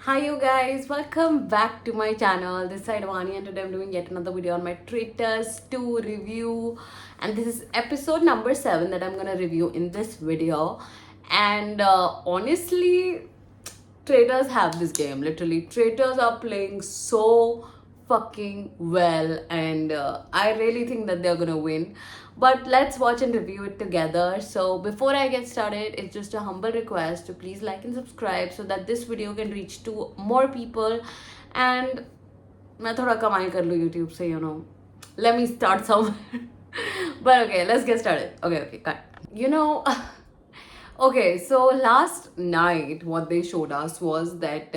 Hi you guys, welcome back to my channel. This is Vani and today I'm doing yet another video on my Traitors 2 review, and this is episode number 7 that I'm gonna review in this video. And honestly, Traitors have this game. Literally, Traitors are playing so fucking well, and I really think that they're gonna win. But let's watch and review it together. So before I get started, it's just a humble request to please like and subscribe so that this video can reach to more people. And मैं थोड़ा कमाई कर लूँ YouTube से, Let me start somewhere. But okay, let's get started. Okay, cut. Okay, so last night, what they showed us was that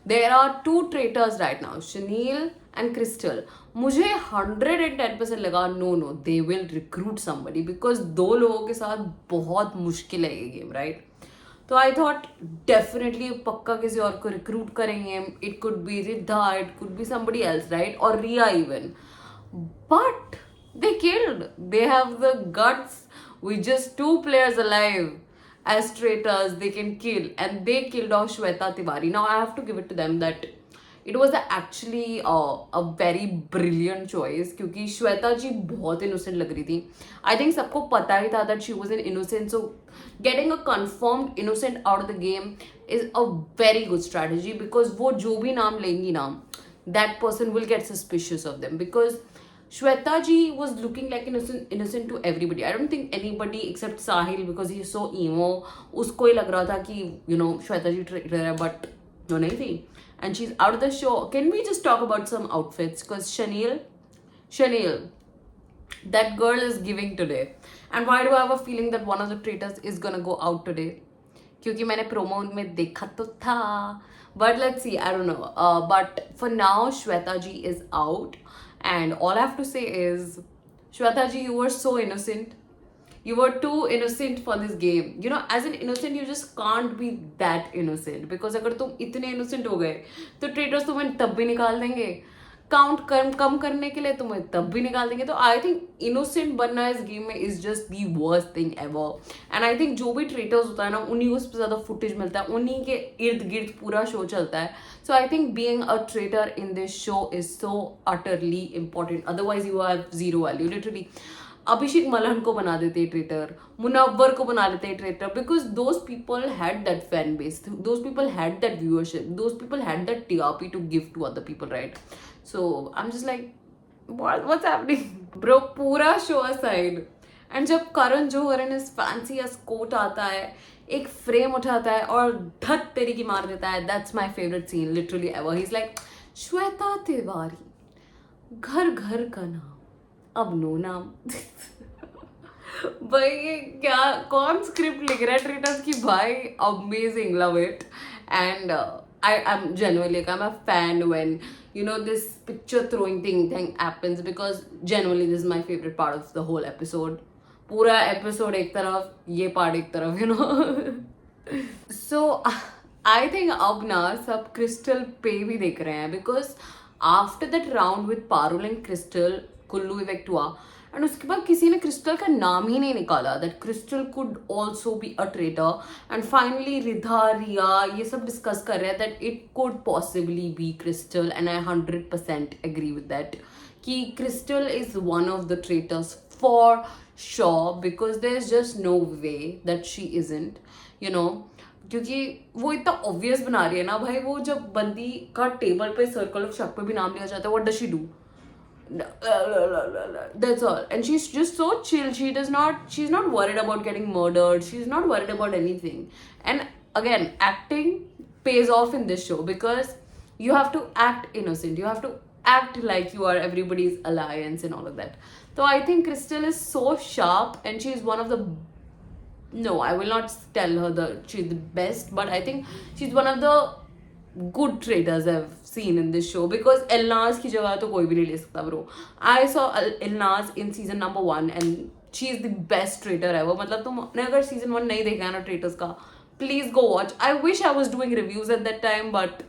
there are two traitors right now, Chanel and Crystal. मुझे 110% लगा no they will recruit somebody because दो लोगों के साथ बहुत मुश्किल है ये गेम, right? तो आई थॉट डेफिनेटली पक्का किसी और को रिक्रूट करेंगे. It could be Riddha, it could be somebody else, right? और Riya even. But they killed. They have the guts with just two players alive as traitors. They can kill, and they killed off Shweta Tiwari. Now I have to give it to them that it was actually a very brilliant choice क्योंकि श्वेता जी बहुत innocent लग रही थी. I think सबको पता ही था that she was an innocent, so getting a confirmed innocent out of the game is a very good strategy because वो जो भी नाम लेंगी ना, that person will get suspicious of them because Shweta ji was looking like innocent to everybody. I don't think anybody except Sahil because he is so emo. उसको ही लग रहा था कि Shweta ji traitor है, but no नहीं थी. And she's out of the show. Can we just talk about some outfits? Because Chanel, that girl is giving today. And why do I have a feeling that one of the traitors is gonna go out today? क्योंकि मैंने promo में देखा तो था. But let's see, I don't know. But for now, Shweta ji is out. And all I have to say is, Shweta ji, you were so innocent. You were too innocent for this game. As an innocent, you just can't be that innocent. Because अगर तुम इतने innocent हो गए, तो traitors तुम्हें तब भी निकाल देंगे. काउंट कम करने के लिए तुम्हें तब भी निकाल देंगे. तो आई थिंक इनोसेंट बनना इस गेम में is just the worst thing ever. And I think जो भी ट्रेटर्स होता है ना, उन्हीं को सबसे ज़्यादा फुटेज मिलता है, उन्हीं के इर्द गिर्द पूरा शो चलता है. So I think being a traitor in this show is so utterly important. Otherwise you have zero value. Literally Abhishek Malhan को बना देते हैं ट्रेटर, मुनव्वर को बना देते हैं traitor because those people had that fan base, those people had that viewership, those people had that TRP to give to other people, right? So I'm just like, what's happening? Bro, पूरा show aside. And जब Karan Johar in his fancy as coat आता है, एक frame उठाता है और धत तेरी की मार देता है. That's my favorite scene, literally ever. He's like, Shweta Tiwari, घर घर का नाम, अब नो नाम. भाई ये क्या, कौन स्क्रिप्ट लिख रहा है ट्रेटर्स की? भाई amazing, love it. And I'm genuinely like, I'm a fan when this picture throwing thing happens because genuinely this is my favorite part of the whole episode. पूरा episode एक तरफ, ये part एक तरफ, So I think अब ना सब crystal पे भी देख रहे हैं because after that round with Parul and Crystal, Kullu effect हुआ. एंड उसके बाद किसी ने क्रिस्टल का नाम ही नहीं निकाला that Crystal could also be a traitor. And finally Ridha, Riya ये सब डिस्कस कर रहे हैं that it could possibly be Crystal. And I 100% agree with that कि Crystal is one of the traitors for sure because there is just no way that she isn't, क्योंकि वो इतना obvious बना रही है ना भाई. वो जब बंदी का टेबल पे सर्कल ऑफ शक पे भी नाम लिया जाता है, what does she do? That's all. And she's just so chill. She's not worried about getting murdered. She's not worried about anything. And again, acting pays off in this show because you have to act innocent. You have to act like you are everybody's alliance and all of that. So I think Crystal is so sharp and she's one of the, no, I will not tell her that she's the best, but I think she's one of the good traitors I've seen in this show because Elnaz की जगह तो कोई भी नहीं ले सकता bro. I saw Elnaz in season number 1 and she is the best traitor ever. मतलब तुमने अगर season 1 नहीं देखा है ना traitors का, please go watch. I wish I was doing reviews at that time but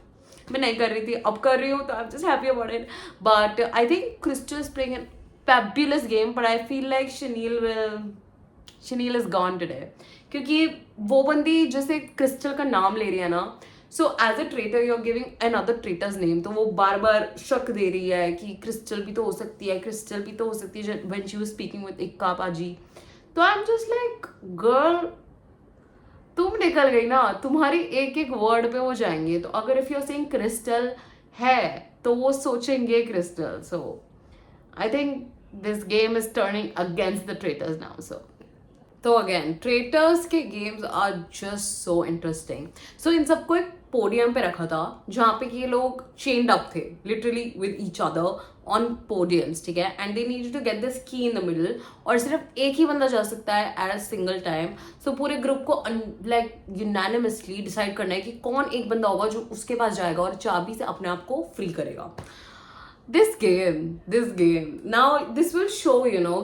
मैं नहीं कर रही थी, अब कर रही हूँ तो I'm just happy about it. But I think Crystal is playing a fabulous game but I feel like Chanel is gone today क्योंकि वो बंदी जैसे क्रिस्टल का नाम ले रही है ना, so as a traitor you are giving another traitor's name, तो वो बार बार शक दे रही है कि क्रिस्टल भी तो हो सकती है, क्रिस्टल भी तो हो सकती है, when she was speaking with इक्का पाजी. तो I am just like girl, तुम निकल गई ना, तुम्हारी एक एक वर्ड पे वो जाएंगे. तो अगर if you are saying Crystal है तो वो सोचेंगे Crystal. So I think this game is turning against the traitors now. तो अगेन ट्रेटर्स के games are just so interesting. So इन सबको एक पोडियम पे रखा था जहाँ पे कि ये लोग चेन्ड अप थे literally with each other on podiums, ठीक है, and they need to get this key in the middle, और सिर्फ एक ही बंदा जा सकता है एट अ सिंगल टाइम. सो पूरे ग्रुप को लाइक यूनानिमसली डिसाइड करना है कि कौन एक बंदा होगा जो उसके पास जाएगा और चाबी से अपने आप को फ्री करेगा. this game now this will show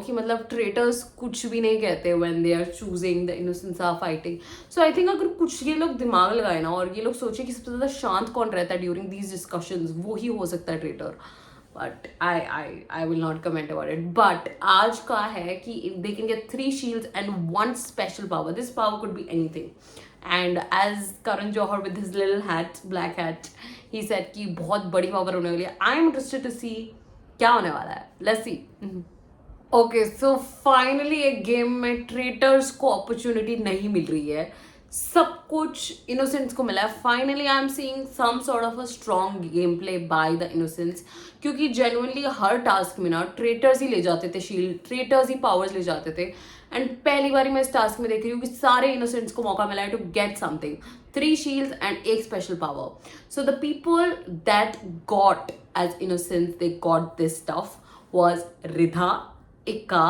कि मतलब traitors कुछ भी नहीं कहते when they are choosing the innocents are fighting. So I think अगर कुछ ये लोग दिमाग लगाए ना और ये लोग सोचे कि सबसे ज्यादा शांत कौन रहता है during these discussions, वो ही हो सकता है traitor. But I will not comment about it. But आज का है कि if they can get 3 shields and 1 special power, this power could be anything. And as Karan Johar with his little hat, black hat, he said कि बहुत बड़ी power होने वाली है. I am interested to see क्या होने वाला है. Let's see. Okay, so finally एक गेम में ट्रेटर्स को अपॉर्चुनिटी नहीं मिल रही है. सब कुछ इनोसेंट्स को मिला है. Finally I am seeing some sort of a strong game play by the innocents, क्योंकि जेन्युइनली हर टास्क में ना ट्रेटर्स ही ले जाते थे शील्ड, ट्रेटर्स ही पावर्स ले जाते थे. एंड पहली बार मैं इस टास्क में देख रही हूँ कि सारे इनोसेंट्स को मौका मिला है to get something, 3 shields and 1 special power. So the people that got as innocents, they got this stuff was Ridha, Ikka,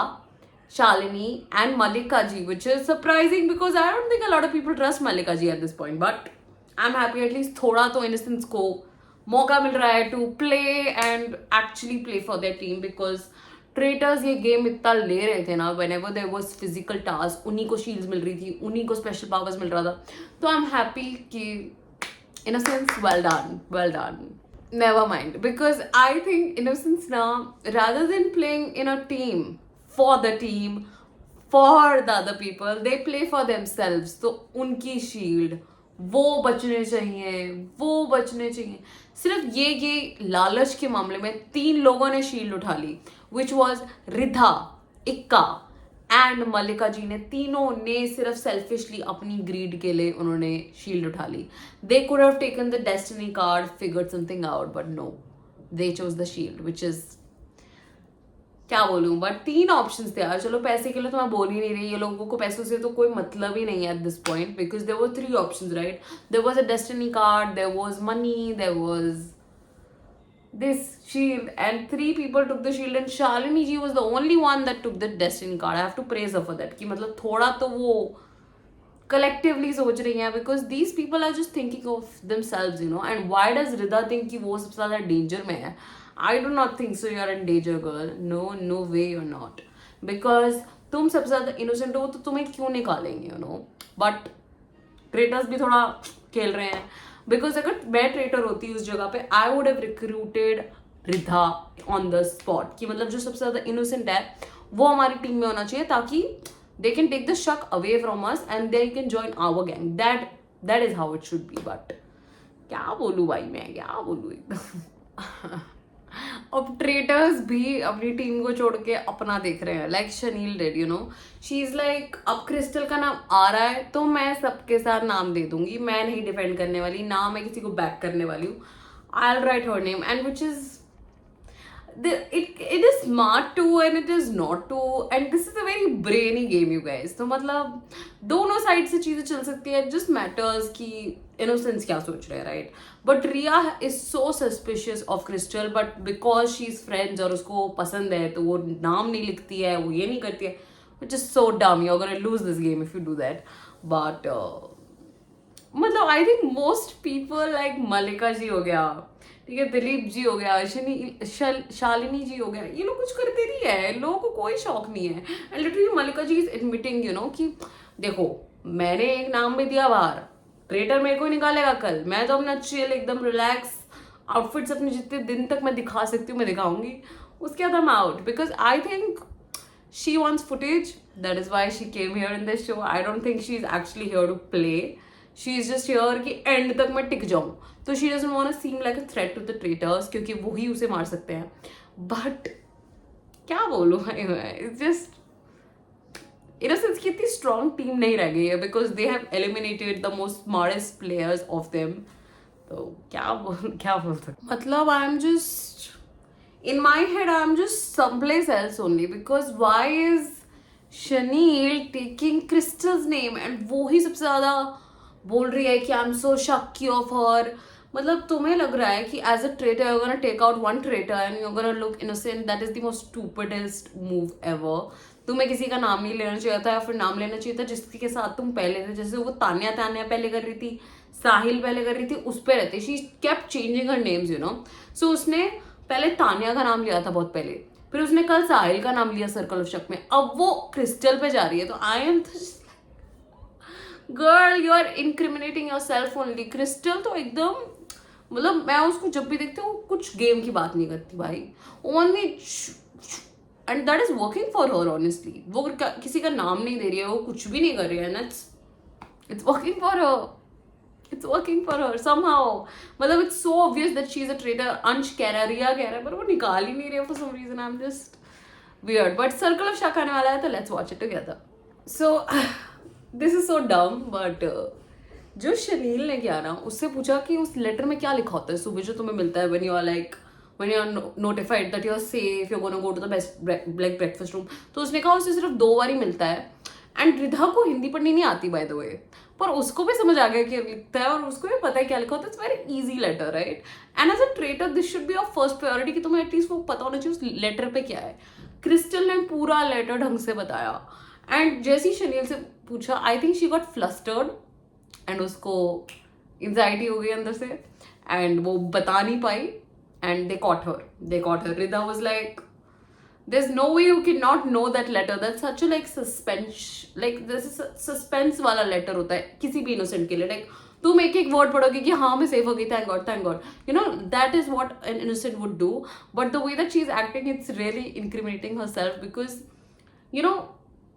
Shalini and Malika ji, which is surprising because I don't think a lot of people trust Malika ji at this point. But I'm happy at least थोड़ा तो innocents को मौका मिल रहा है to play and actually play for their team, because traitors ये game इतना ले रहे थे ना, whenever there was physical task उन्हीं को शील्ड्स मिल रही थी, उन्हीं को स्पेशल पावर्स मिल रहा था. तो आई एम हैप्पी कि innocence, well done. Never mind, because I think innocence now, rather than playing in a team for the team for the other people, they play for themselves. तो उनकी shield वो बचने चाहिए. सिर्फ ये लालच के मामले में 3 लोगों ने शील्ड उठा ली, which was रिधा, इक्का एंड मल्लिका जी ने. तीनों ने सिर्फ सेल्फिशली अपनी ग्रीड के लिए उन्होंने शील्ड उठा ली. They could have taken the destiny card, figured something out, but no, they chose the shield, which is क्या बोलूं. बट 3 ऑप्शंस थे यार. चलो पैसे के लिए तो मैं बोल ही नहीं रही, ये लोगों को पैसों से तो कोई मतलब ही नहीं है at this point, because there were 3 options, right. There was a destiny card, there was money, there was this shield, and 3 people took the shield and Shalini ji was the only one that took the destiny card. I have to praise her for that कि मतलब थोड़ा तो वो collectively सोच रही हैं, because these people are just thinking of themselves, and why does Ridha think कि वो सबसे ज़्यादा danger में है? I do not think so. You are in danger, girl. No way you're not, because तुम सबसे ज़्यादा innocent हो तो तुम्हें क्यों निकालेंगे, but traitors भी थोड़ा खेल रहे हैं. बिकॉज अगर मैं ट्रेटर होती उस जगह पे, I would have recruited Ridha on the spot, कि मतलब जो सबसे ज्यादा इनोसेंट है वो हमारी टीम में होना चाहिए, ताकि दे कैन टेक द शक away from us and they can join our gang. That is how it should be. But क्या बोलूँ भाई, मैं क्या बोलूँ एकदम. अब ट्रेटर्स भी अपनी टीम को छोड़ के अपना देख रहे हैं, like शनील did, she is like अब क्रिस्टल का नाम आ रहा है तो मैं सबके साथ नाम दे दूंगी, मैं नहीं डिफेंड करने वाली ना, मैं किसी को बैक करने वाली हूँ. I will write her name, and which is it is smart too and it is not too, and this is a very brainy game, you guys. तो मतलब दोनों साइड से चीजें चल सकती है. just matters कि innocence क्या सोच रहे हैं, right? but Riya is so suspicious of Crystal, but because she is friends और उसको पसंद है तो वो नाम नहीं लिखती है, वो ये नहीं करती है, which is so dumb. you're gonna lose this game if you do that. but मतलब I think most people like मल्लिका जी हो गया, ठीक है, दिलीप जी हो गया, शालिनी जी हो गया, ये लोग कुछ करते नहीं है, लोगों को कोई शौक नहीं है. And literally Mallika ji is admitting कि देखो मैंने एक नाम भी दिया बाहर, ट्रेटर मेरे को निकालेगा कल, मैं तो अपना चिल एकदम रिलैक्स आउटफिट्स अपने जितने दिन तक मैं दिखा सकती हूँ मैं दिखाऊंगी, उसके बाद I'm out, because I think she wants footage. That is why she came here in this show. I don't think she's actually here to play. She is just here कि एंड तक मैं टिक जाऊं. तो she doesn't want to seem like a threat to the traitors, क्योंकि वो ही उसे मार सकते हैं. बट क्या बोलूं भाई मैं, it's just in a sense कि इतनी स्ट्रॉन्ग टीम नहीं रह गई है because they have eliminated the most smartest players of them. तो क्या बोल सकते, मतलब I am just in my head I'm just someplace else only, because why is Shanil taking Crystal's name and वो ही सबसे ज्यादा बोल रही है कि I'm so shocky of her. मतलब तुम्हें लग रहा है कि as a traitor you're gonna take out one traitor and you're gonna look innocent. That is the most stupidest move ever. तुम्हें किसी का नाम नहीं लेना चाहिए था, या फिर नाम लेना चाहिए था जिसके के साथ तुम पहले थे. जैसे वो तान्या तान्या पहले कर रही थी, साहिल पहले कर रही थी, उस पर रहते. She kept changing her names you know. So उसने पहले तान्या का नाम लिया था बहुत पहले, फिर उसने कल साहिल का नाम लिया सर्कल ऑफ शक में, अब वो क्रिस्टल पे जा रही है. तो I am girl, you are incriminating your self only. Crystal तो एकदम, मतलब मैं उसको जब भी देखती हूँ कुछ गेम की बात नहीं करती भाई, only and that is working for her honestly. वो किसी का नाम नहीं दे रही है, वो कुछ भी नहीं कर रही है, and it's working for her. It's working for her somehow. मतलब it's so obvious that she's a traitor. अंश कह रहा है, रिया कह रहा है, पर वो निकाल ही नहीं रही है for some reason. I'm just weird. But Circle of Shak आने वाला है, तो let's watch it together. So this is so dumb, but जो शनील ने किया ना, उससे पूछा कि उस लेटर में क्या लिखा होता है सुबह जो तुम्हें मिलता है when you are notified that you are safe, you're gonna go to the best like breakfast room. तो उसने कहा उसे सिर्फ 2 बार ही मिलता है. एंड रिधा को हिंदी पढ़नी नहीं आती बाय द वे, पर उसको भी समझ आ गया कि लिखता है, और उसको भी पता है क्या लिखा होता है. It's very easy letter, right? And as a traitor this should be your first priority कि तुम्हें एटलीस्ट वो पता होना चाहिए उस लेटर पे क्या है. क्रिस्टल ने पूरा लेटर ढंग से बताया, एंड जैसे ही शनील से पूछा, I think she got flustered and उसको एंजाइटी हो गई अंदर से, एंड वो बता नहीं पाई, and they caught her. Ridha was like, there's no way you cannot know that letter. That's such a like suspense, like this is suspense वाला letter होता है किसी भी innocent के लिए. like तुम एक एक word पढ़ोगे कि हाँ मैं safe हो गई, thank God, you know, that is what an innocent would do. But the way that she's acting, it's really incriminating herself, because you know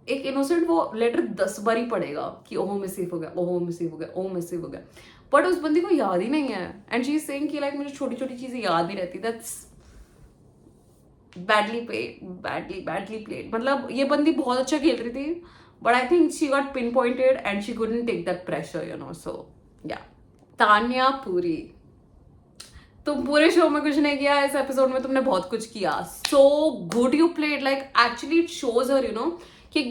एक innocent वो letter 10 बार ही पढ़ेगा कि ओह मैं safe हो गया, ओह मैं safe हो गया, ओह मैं safe हो गया, but उस बंदी को याद ही नहीं है, and she's saying कि like मुझे छोटी छोटी चीजें याद नहीं रहती. That's badly played. मतलब ये बंदी बहुत अच्छा खेल रही थी, but I think she got pinpointed and she couldn't take that pressure, you know. So yeah. Tanya Puri, तुम पूरे शो में कुछ नहीं किया, इस एपिसोड में तुमने बहुत कुछ किया. So good you played. Like actually it shows her, you know, कि एक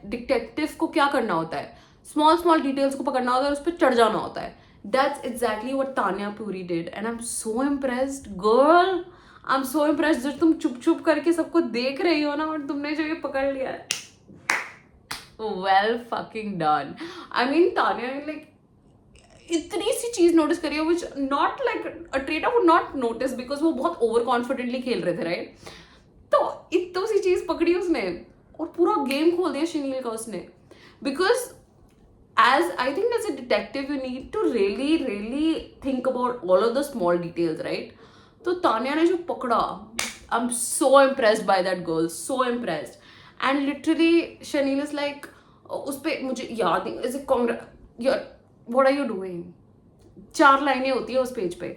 डिटेक्टिव को क्या करना होता है. स्मॉल डिटेल्स को पकड़ना होता है और उस पर चढ़ जाना होता है. That's exactly what Tanya Puri did, and I'm so impressed, girl. I'm so impressed. जब तुम चुप करके सबको देख रही हो ना, और तुमने जो ये पकड़ लिया है, well fucking done. I mean, Tanya like इतनी सी चीज नोटिस करी है which not like a traitor would not notice, because वो बहुत ओवर कॉन्फिडेंटली खेल रहे थे, राइट? तो इतनी सी चीज पकड़ी उसने और पूरा गेम खोल दिया शनील का उसने. Because as I think as a detective you need to really think about all of the small details, right? तो तान्या ने जो पकड़ा, I am so impressed by that girl, so impressed. And literally Shaneel is like, उस पर मुझे याद नहीं, is what are you doing. 4 लाइनें होती है उस पेज पे,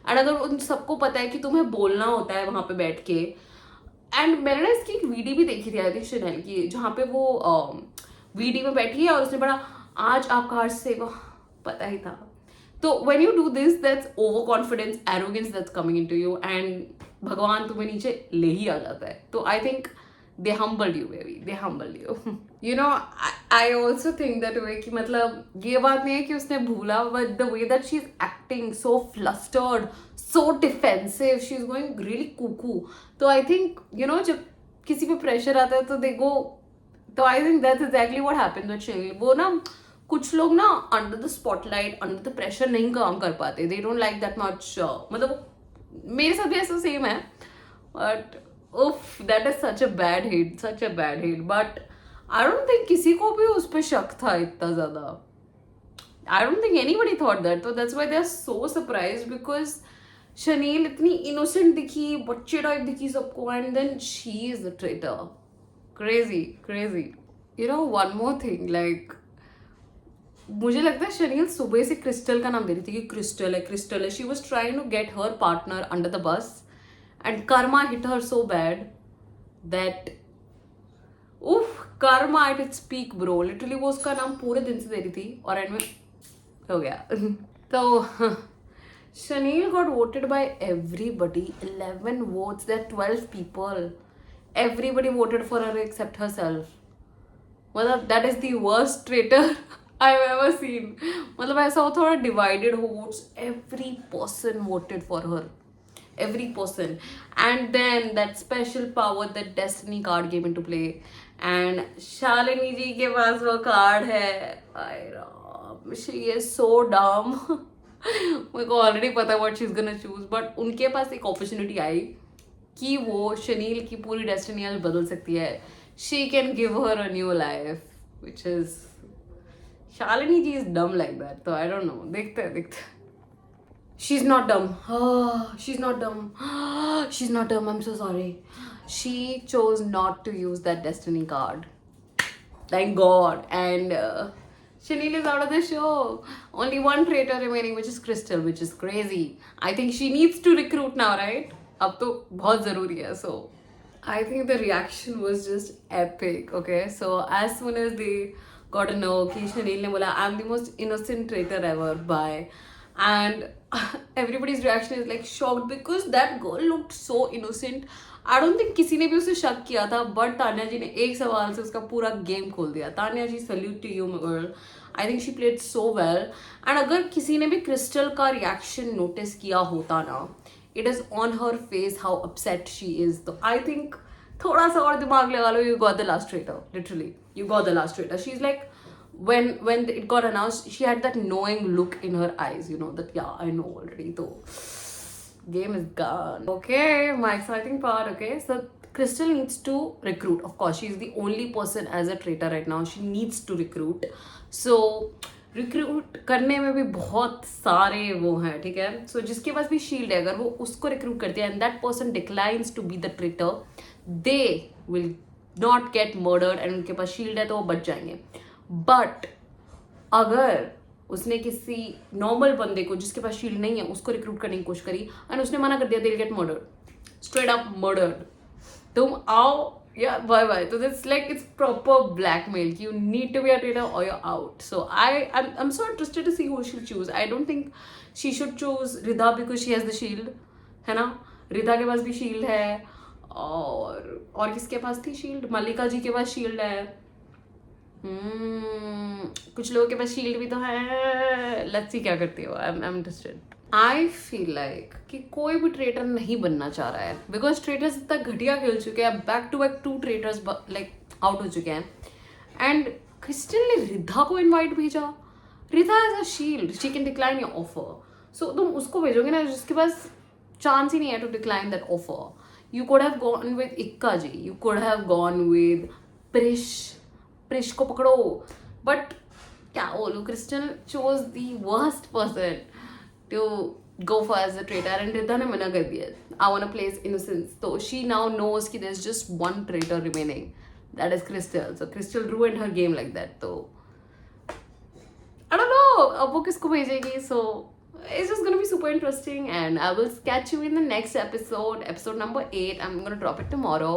एंड अगर उन सबको पता है कि तुम्हें बोलना होता है वहां पे बैठ के. एंड मैंने ना इसकी एक वीडियो भी देखी थी आई थिंक शनील की, जहाँ पे वो वीडियो में बैठी है और उसने पढ़ा आज आपका हर्ष से, वो पता ही था. तो when you do this, that's overconfidence, arrogance that's coming into you, and भगवान तुम्हें नीचे ले ही आ जाता है. तो I think they humbled you, baby. They humbled you. You know, I also think that way कि मतलब ये बात नहीं है कि उसने भूला, but the way that she's acting, so flustered, so defensive, she's going really cuckoo. तो I think, you know, जब किसी पे pressure आता है तो they go, तो I think that's exactly what happened with Shani. वो ना कुछ लोग ना under the spotlight, under the pressure नहीं काम कर पाते. They don't like that much. मतलब मेरे साथ भी ऐसा सेम है, but uff that is such a bad hit. But I don't think किसी को भी उस पर शक था इतना ज्यादा. I don't think anybody thought that. तो that's why they are so surprised, because Shaneel इतनी इनोसेंट दिखी, बच्चे टाइप दिखी सबको, and then she is the traitor. Crazy. You know one more thing, like मुझे लगता है शनील सुबह से क्रिस्टल का नाम दे रही थी कि क्रिस्टल है, क्रिस्टल है. She was trying to get her partner under the bus and karma hit her so bad that uff, karma at its peak bro. Literally वो उसका नाम पूरे दिन से दे रही थी और एंड में हो गया. तो Shanil got voted by everybody. 11 votes. There are 12 people. Everybody voted for her except herself. मतलब that is the worst traitor I've ever seen. मतलब ऐसा हो थोड़ा divided votes. Every person voted for her. Every person. And then that special power, that destiny card came into play. And Shalini ji के पास वो card है. She is so dumb. मेरे को already पता है what she is gonna choose, but उनके पास एक opportunity आई कि वो शनील की पूरी डेस्टिनी आज बदल सकती है. She can give her a new life which is Shalini ji is dumb like that. तो आई डोंट नो, देखते हैं देखते हैं. She is not dumb. She is not dumb. She is not dumb. I am so sorry. She chose not to use that destiny card. Thank God. And Shanil is out of the show. Only one traitor remaining, which is Crystal, which is crazy. I think she needs to recruit now, right? अब तो बहुत ज़रूरी है. So I think the reaction was just epic. Okay, so as soon as they got to know कि Shanil ने बोला I'm the most innocent traitor ever, bye. And everybody's reaction is like shocked because that girl looked so innocent. I don't think किसी ने भी उसे शक किया था, बट तान्या जी ने एक सवाल से उसका पूरा गेम खोल दिया. Tanya ji, salute to you girl. I think she played so well. And अगर किसी ने भी क्रिस्टल का रिएक्शन नोटिस किया होता ना, it is on her face how upset she is. तो आई थिंक थोड़ा सा और दिमाग लगा लो, you got the last traitor. Literally you got the last traitor. She is like when it got announced, she had that knowing look in her eyes, you know, that yeah, I know already. So game is gone. Okay, my exciting part. Okay, so Crystal needs to recruit. Of course, she is the only person as a traitor right now. She needs to recruit. So recruit करने में भी बहुत सारे वो हैं, ठीक है. सो जिसके पास भी शील्ड है, अगर वो उसको रिक्रूट करते हैं and that person declines to be the traitor, they will not get murdered and उनके पास शील्ड है तो वो बच जाएंगे. बट अगर उसने किसी नॉर्मल बंदे को जिसके पास शील्ड नहीं है उसको रिक्रूट करने की कोशिश करी एंड उसने मना कर दिया, they will get murdered, straight up murdered. तुम आओ या बाय बाय. तो that's like it's proper blackmail. You need to be a traitor or you out. So I'm so interested to see who she'll choose. I don't think she should choose Ridha because she has the shield, है ना. रिधा के पास भी shield है और किसके पास थी shield? मल्लिका जी के पास shield है. कुछ लोगों के पास शील्ड भी तो है. लेट्स सी क्या करती हो. I am interested. I feel like कि कोई भी ट्रेटर नहीं बनना चाह रहा है बिकॉज ट्रेटर्स इतना घटिया खेल चुके हैं. Back to back 2 traitors like out हो चुके हैं. एंड क्रिस्टल ने रिधा को इनवाइट भेजा. Ridha as a shield, she can decline your offer. So तुम उसको भेजोगे ना जिसके पास चांस ही नहीं है to decline that offer. You could have gone with Ikka ji, you could have gone with Prish को पकड़ो. बट क्या बोलूं, Crystal chose the worst person to go for as a traitor and Ridha ने मना कर दिया. I want to play innocence. तो she now knows कि there is just one traitor remaining, that is Crystal. So Crystal ruined her game like that. तो I don't no अब वो किसको भेजेगी. सो it's just gonna be super interesting and I will catch you in the next episode number 8. I'm gonna drop it tomorrow.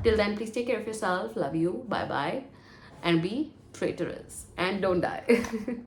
Till then, please take care of yourself. Love you. Bye bye and be traitorous and don't die.